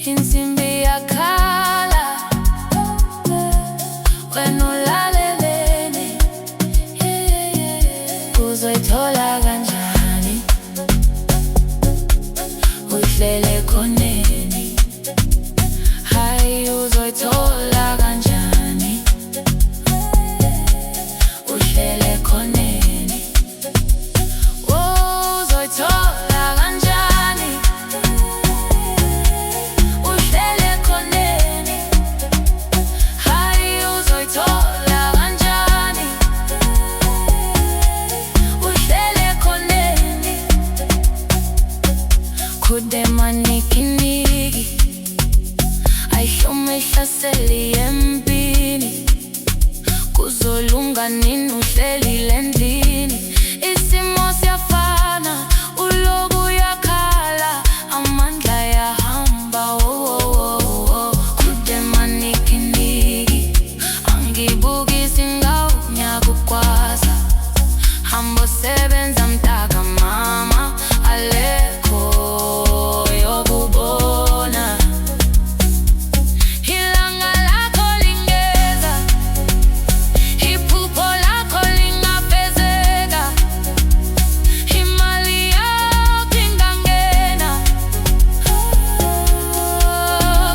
insimbi yakhala, wena ulaleleni, uzoyithola kanjani? Uhlele ekhoneni, hayi uzoyithola kanjani? Uhlele ekhoneni, uzoyithola kanjani? Uhlele ekhoneni, hayi uzoyithola kanjani? Uhlele ekhoneni, kude manikiniki, ayihlume ihlaseli empini, kuzolunga nini uhlelile endlini? Isimo siyafana, ulobu uyakhala, amandla yahamba, kude manikiniki, angibukisi ngawunyakukwasa, hambo sebenza mtaka mama, alekho yokubona. Ilanga lakho lingeza, iphupho lakho lingafezeka, imali yakho ingangena,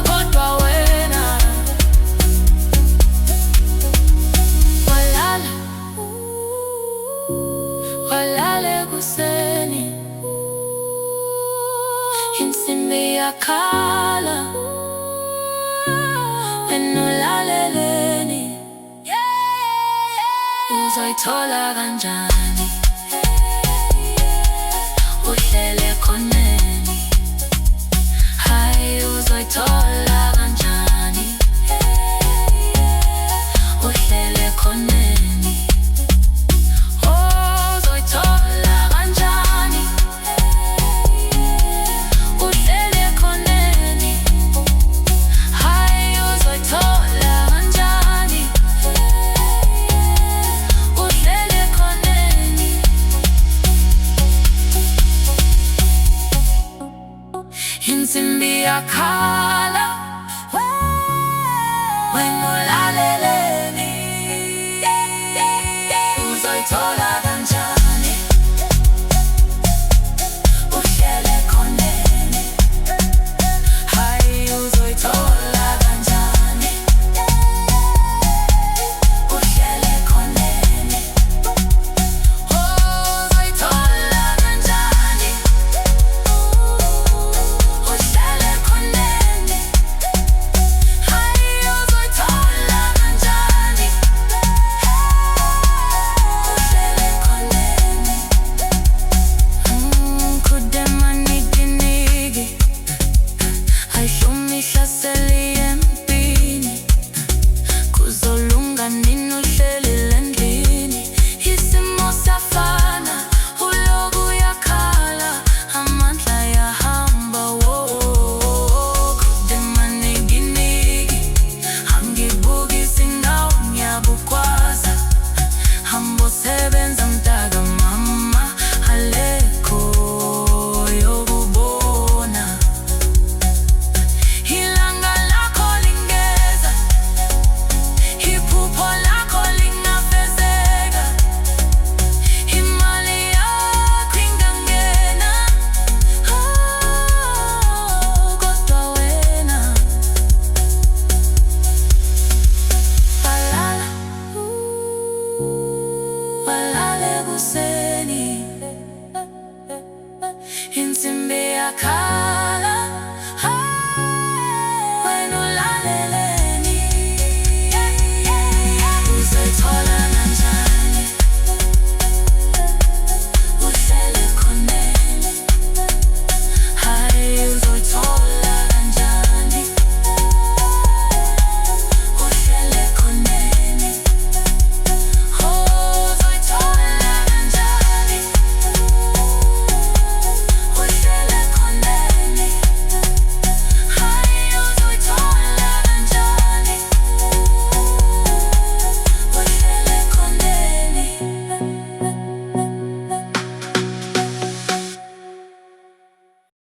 kodwa wena walala ekuseni, insimbi yakhala, wena ulaleleni, uzoyithola kanjani? Uhlele ekhoneni, hayi uzoyithola kanjani? Uhlele ekhoneni, uzoyithola kanjani? Uhlele ekhoneni, hayi uzoyithola kanjani? Uhlele ekhoneni, insimbi yakhala, wena